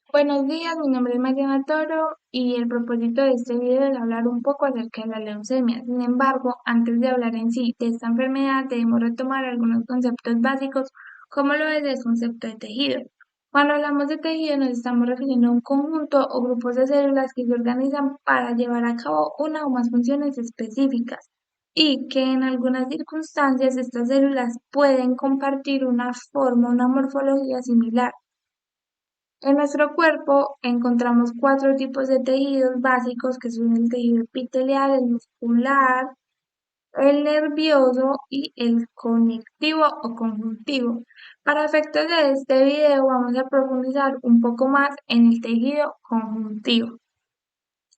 Buenos días, mi nombre es Mariana Toro y el propósito de este video es hablar un poco acerca de la leucemia. Sin embargo, antes de hablar en sí de esta enfermedad, debemos retomar algunos conceptos básicos, como lo es el concepto de tejido. Cuando hablamos de tejido, nos estamos refiriendo a un conjunto o grupos de células que se organizan para llevar a cabo una o más funciones específicas y que en algunas circunstancias estas células pueden compartir una forma, una morfología similar. En nuestro cuerpo encontramos cuatro tipos de tejidos básicos que son el tejido epitelial, el muscular, el nervioso y el conectivo o conjuntivo. Para efectos de este video vamos a profundizar un poco más en el tejido conjuntivo.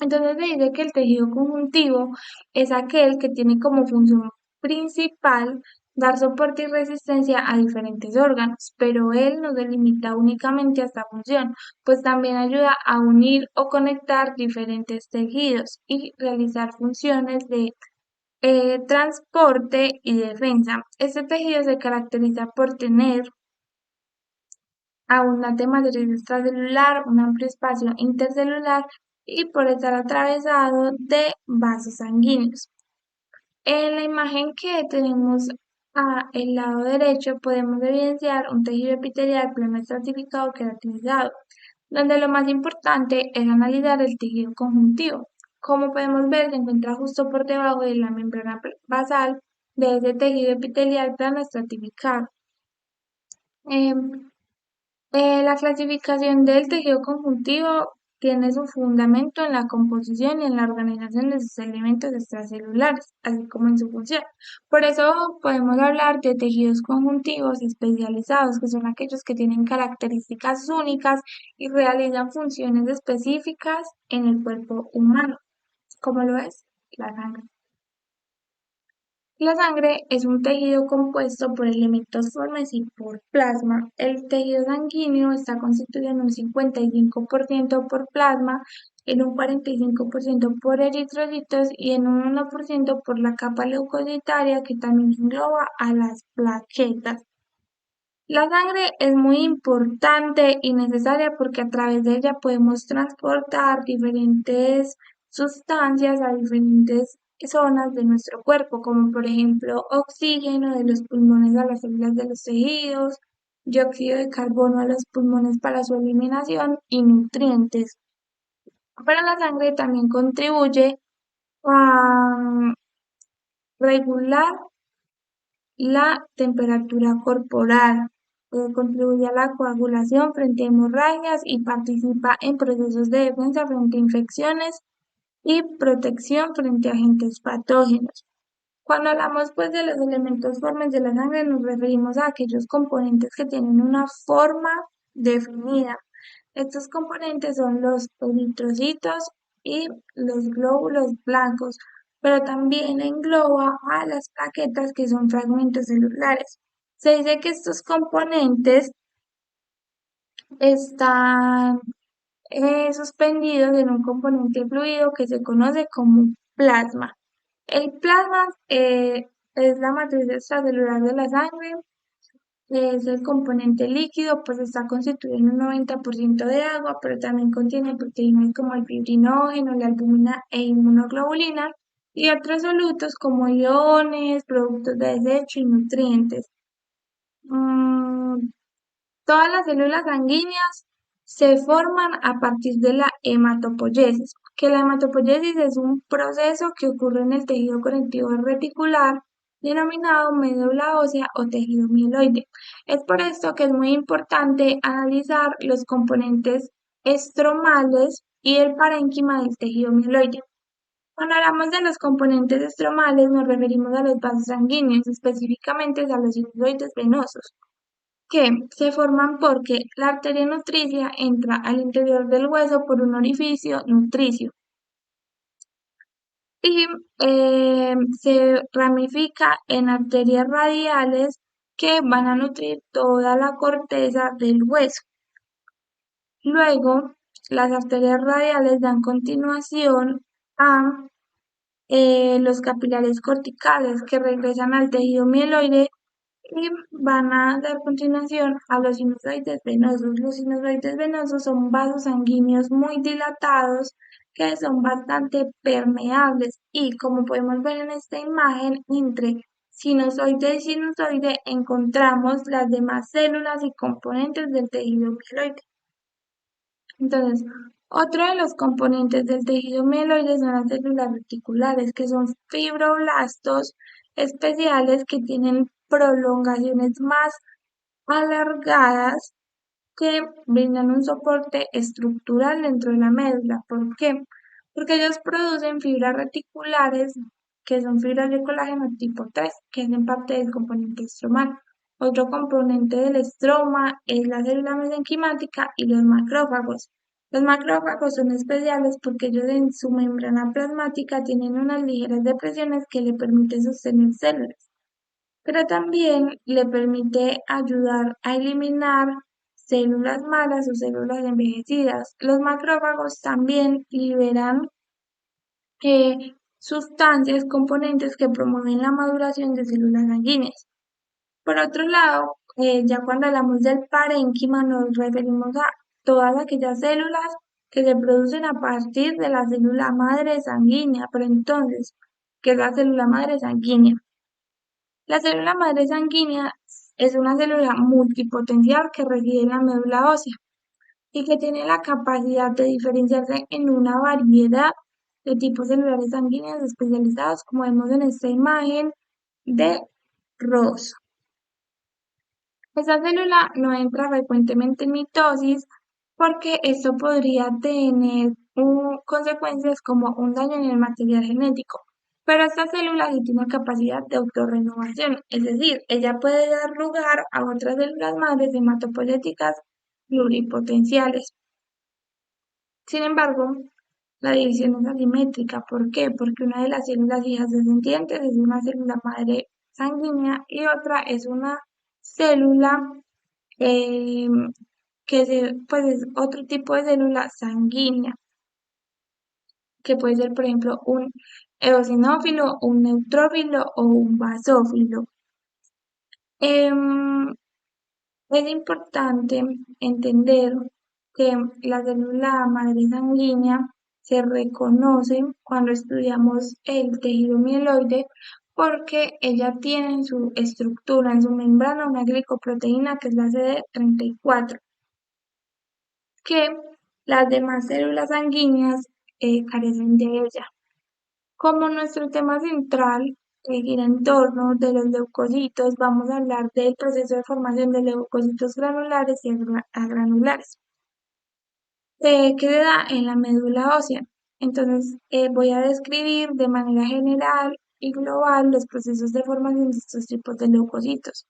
Entonces se dice que el tejido conjuntivo es aquel que tiene como función principal dar soporte y resistencia a diferentes órganos, pero él no se limita únicamente a esta función, pues también ayuda a unir o conectar diferentes tejidos y realizar funciones de transporte y defensa. Este tejido se caracteriza por tener abundante matriz extracelular, un amplio espacio intercelular y por estar atravesado de vasos sanguíneos. En la imagen que tenemos a el lado derecho podemos evidenciar un tejido epitelial plano estratificado queratinizado, donde lo más importante es analizar el tejido conjuntivo. Como podemos ver, se encuentra justo por debajo de la membrana basal de ese tejido epitelial plano estratificado. Em, la clasificación del tejido conjuntivo tiene su fundamento en la composición y en la organización de sus elementos extracelulares, así como en su función. Por eso podemos hablar de tejidos conjuntivos especializados, que son aquellos que tienen características únicas y realizan funciones específicas en el cuerpo humano, como lo es la sangre. La sangre es un tejido compuesto por elementos formales y por plasma. El tejido sanguíneo está constituido en un 55% por plasma, en un 45% por eritrocitos y en un 1% por la capa leucocitaria que también engloba a las plaquetas. La sangre es muy importante y necesaria porque a través de ella podemos transportar diferentes sustancias a diferentes zonas de nuestro cuerpo, como por ejemplo oxígeno de los pulmones a las células de los tejidos, dióxido de carbono a los pulmones para su eliminación y nutrientes. Pero la sangre también contribuye a regular la temperatura corporal, contribuye a la coagulación frente a hemorragias y participa en procesos de defensa frente a infecciones y protección frente a agentes patógenos. Cuando hablamos pues de los elementos formes de la sangre nos referimos a aquellos componentes que tienen una forma definida. Estos componentes son los eritrocitos y los glóbulos blancos, pero también engloba a las plaquetas que son fragmentos celulares. Se dice que estos componentes están suspendidos en un componente fluido que se conoce como plasma. El plasma es la matriz extracelular de la sangre, es el componente líquido, pues está constituido en un 90% de agua, pero también contiene proteínas como el fibrinógeno, la albúmina e inmunoglobulina y otros solutos como iones, productos de desecho y nutrientes. Mm, Todas las células sanguíneas se forman a partir de la hematopoiesis, que la hematopoiesis es un proceso que ocurre en el tejido conectivo reticular denominado médula ósea o tejido mieloide. Es por esto que es muy importante analizar los componentes estromales y el parénquima del tejido mieloide. Cuando hablamos de los componentes estromales nos referimos a los vasos sanguíneos, específicamente a los sinusoides venosos que se forman porque la arteria nutricia entra al interior del hueso por un orificio nutricio y se ramifica en arterias radiales que van a nutrir toda la corteza del hueso. Luego, las arterias radiales dan continuación a los capilares corticales que regresan al tejido mieloide y van a dar continuación a los sinusoides venosos. Los sinusoides venosos son vasos sanguíneos muy dilatados que son bastante permeables y como podemos ver en esta imagen, entre sinusoide y sinusoide encontramos las demás células y componentes del tejido mieloide. Entonces, otro de los componentes del tejido mieloide son las células reticulares, que son fibroblastos especiales que tienen prolongaciones más alargadas que brindan un soporte estructural dentro de la médula. ¿Por qué? Porque ellos producen fibras reticulares, que son fibras de colágeno tipo 3, que hacen parte del componente estromal. Otro componente del estroma es la célula mesenquimática y los macrófagos. Los macrófagos son especiales porque ellos en su membrana plasmática tienen unas ligeras depresiones que le permiten sostener células, pero también le permite ayudar a eliminar células malas o células envejecidas. Los macrófagos también liberan sustancias, componentes que promueven la maduración de células sanguíneas. Por otro lado, ya cuando hablamos del parénquima nos referimos a todas aquellas células que se producen a partir de la célula madre sanguínea. Pero entonces, ¿qué es la célula madre sanguínea? La célula madre sanguínea es una célula multipotencial que reside en la médula ósea y que tiene la capacidad de diferenciarse en una variedad de tipos celulares sanguíneos especializados, como vemos en esta imagen de Ross. Esta célula no entra frecuentemente en mitosis porque esto podría tener consecuencias como un daño en el material genético. Pero esta célula sí tiene capacidad de autorrenovación, es decir, ella puede dar lugar a otras células madres hematopoyéticas pluripotenciales. Sin embargo, la división es asimétrica. ¿Por qué? Porque una de las células hijas descendientes es una célula madre sanguínea y otra es una célula eh, pues es otro tipo de célula sanguínea, que puede ser, por ejemplo, un eosinófilo, un neutrófilo o un basófilo. Em, es importante entender que la célula madre sanguínea se reconoce cuando estudiamos el tejido mieloide porque ella tiene en su estructura, en su membrana, una glicoproteína que es la CD34, que las demás células sanguíneas carecen de ella. Como nuestro tema central gira en torno de los leucocitos, vamos a hablar del proceso de formación de leucocitos granulares y agranulares, que se da en la médula ósea. Entonces, voy a describir de manera general y global los procesos de formación de estos tipos de leucocitos.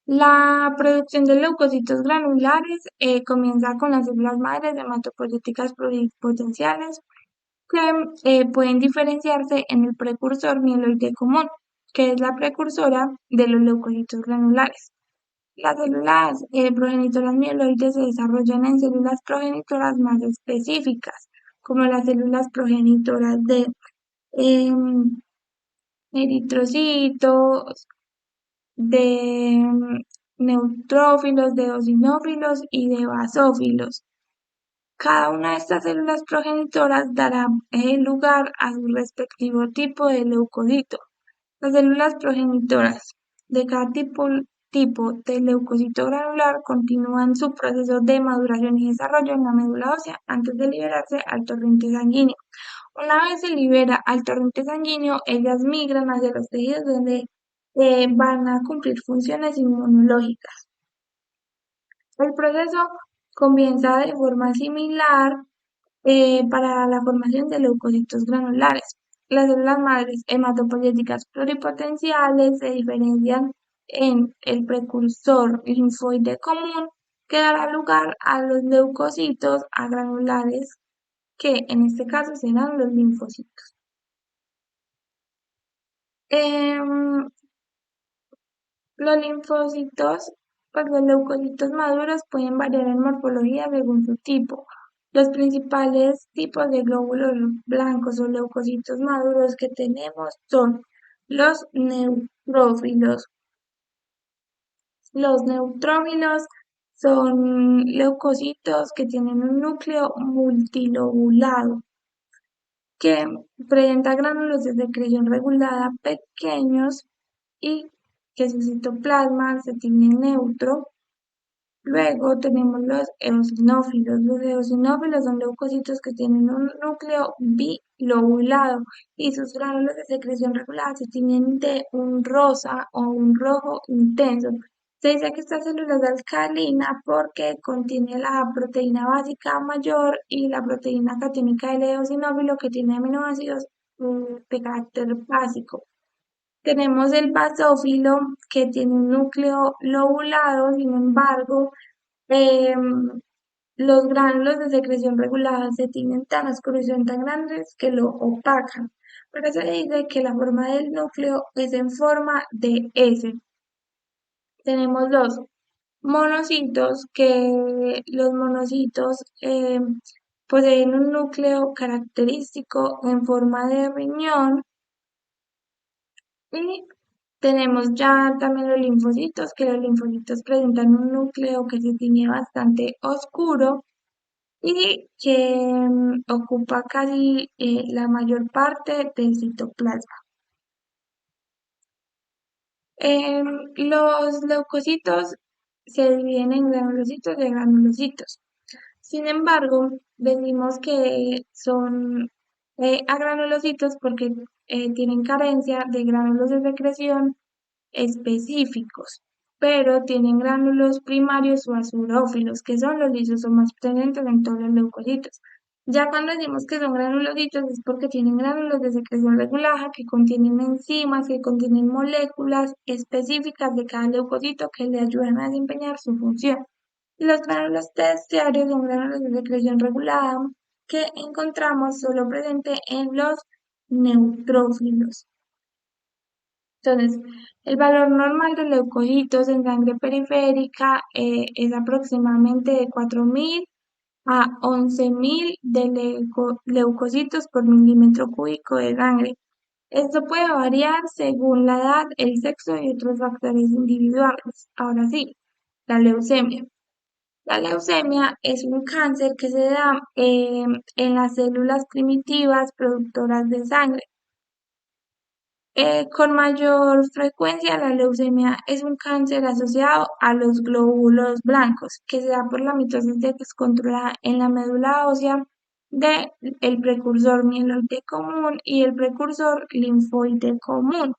La producción de leucocitos granulares comienza con las células madres hematopoyéticas pluripotenciales que pueden diferenciarse en el precursor mieloide común, que es la precursora de los leucocitos granulares. Las células progenitoras mieloides se desarrollan en células progenitoras más específicas, como las células progenitoras de em, eritrocitos, de neutrófilos, de eosinófilos y de basófilos. Cada una de estas células progenitoras dará lugar a su respectivo tipo de leucocito. Las células progenitoras de cada tipo de leucocito granular continúan su proceso de maduración y desarrollo en la médula ósea antes de liberarse al torrente sanguíneo. Una vez se libera al torrente sanguíneo, ellas migran hacia los tejidos donde van a cumplir funciones inmunológicas. El proceso comienza de forma similar para la formación de leucocitos granulares. Las células madres hematopoyéticas pluripotenciales se diferencian en el precursor linfoide común que dará lugar a los leucocitos agranulares, que en este caso serán los linfocitos. Em, los linfocitos, pues los leucocitos maduros pueden variar en morfología según su tipo. Los principales tipos de glóbulos blancos o leucocitos maduros que tenemos son los neutrófilos, Los neutrófilos son leucocitos que tienen un núcleo multilobulado que presenta gránulos de secreción regulada pequeños y que su citoplasma se tiene neutro. Luego tenemos los eosinófilos. Los eosinófilos son leucocitos que tienen un núcleo bilobulado y sus gránulos de secreción regulada se tienen de un rosa o un rojo intenso. Se dice que esta célula es alcalina porque contiene la proteína básica mayor y la proteína catiónica del eosinófilo que tiene aminoácidos de carácter básico. Tenemos el basófilo que tiene un núcleo lobulado, sin embargo, los gránulos de secreción regulada se tienen tan oscuros y son tan grandes que lo opacan. Por eso se dice que la forma del núcleo es en forma de S. Tenemos los monocitos, que los monocitos poseen un núcleo característico en forma de riñón y tenemos ya también los linfocitos, que los linfocitos presentan un núcleo que se tiene bastante oscuro y que ocupa casi la mayor parte del citoplasma. Los leucocitos se dividen en granulocitos y granulocitos. Sin embargo, decimos que son agranulocitos porque tienen carencia de gránulos de secreción específicos, pero tienen gránulos primarios o azurófilos, que son los lisosomas presentes en todos los leucocitos. Ya cuando decimos que son granulocitos es porque tienen gránulos de secreción regulada que contienen enzimas, que contienen moléculas específicas de cada leucocito que le ayudan a desempeñar su función. Los gránulos terciarios son gránulos de secreción regulada que encontramos solo presente en los neutrófilos. Entonces, el valor normal de leucocitos en sangre periférica es aproximadamente de 4.000 a 11.000 de leucocitos por milímetro cúbico de sangre. Esto puede variar según la edad, el sexo y otros factores individuales. Ahora sí, la leucemia. La leucemia es un cáncer que se da en las células primitivas productoras de sangre. Con mayor frecuencia, la leucemia es un cáncer asociado a los glóbulos blancos, que se da por la mitosis descontrolada en la médula ósea del precursor mieloide común y el precursor linfoide común,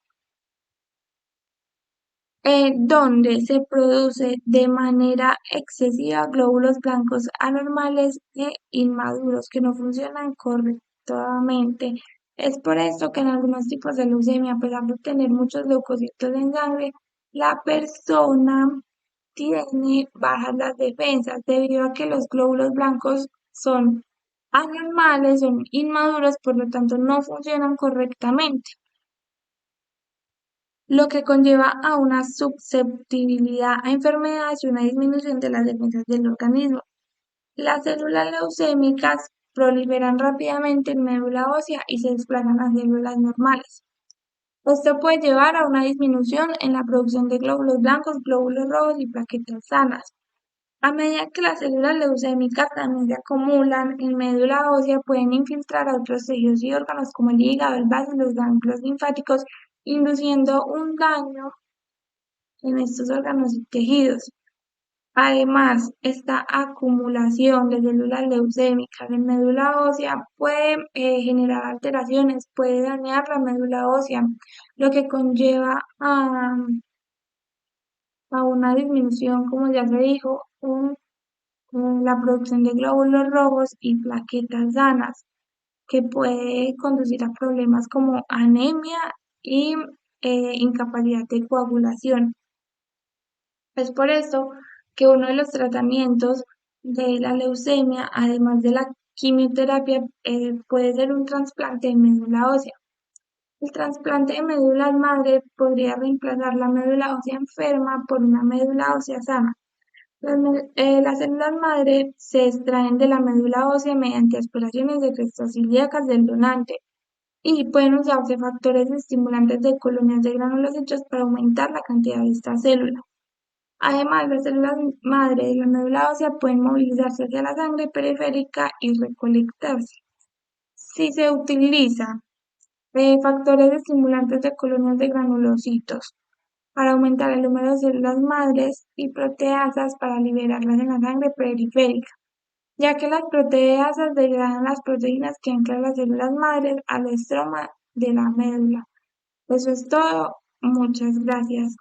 donde se produce de manera excesiva glóbulos blancos anormales e inmaduros que no funcionan correctamente. Es por esto que en algunos tipos de leucemia, a pesar de tener muchos leucocitos en sangre, la persona tiene bajas las defensas debido a que los glóbulos blancos son anormales, son inmaduros, por lo tanto no funcionan correctamente, lo que conlleva a una susceptibilidad a enfermedades y una disminución de las defensas del organismo. Las células leucémicas proliferan rápidamente en médula ósea y se desplazan a células normales. Esto puede llevar a una disminución en la producción de glóbulos blancos, glóbulos rojos y plaquetas sanas. A medida que las células leucémicas también se acumulan en médula ósea, pueden infiltrar a otros tejidos y órganos como el hígado, el vaso y los ganglios linfáticos, induciendo un daño en estos órganos y tejidos. Además, esta acumulación de células leucémicas en médula ósea puede generar alteraciones, puede dañar la médula ósea, lo que conlleva a una disminución, como ya se dijo, en la producción de glóbulos rojos y plaquetas sanas, que puede conducir a problemas como anemia y incapacidad de coagulación. Es por esto que uno de los tratamientos de la leucemia, además de la quimioterapia, puede ser un trasplante de médula ósea. El trasplante de médula madre podría reemplazar la médula ósea enferma por una médula ósea sana. Las células madre se extraen de la médula ósea mediante aspiraciones de crestas ilíacas del donante y pueden usarse factores estimulantes de colonias de granulocitos para aumentar la cantidad de esta célula. Además, las células madre de la médula ósea pueden movilizarse hacia la sangre periférica y recolectarse. Si se utiliza factores estimulantes de colonias de granulocitos para aumentar el número de células madres y proteasas para liberarlas en la sangre periférica, ya que las proteasas degradan las proteínas que anclan las células madres al estroma de la médula. Eso es todo. Muchas gracias.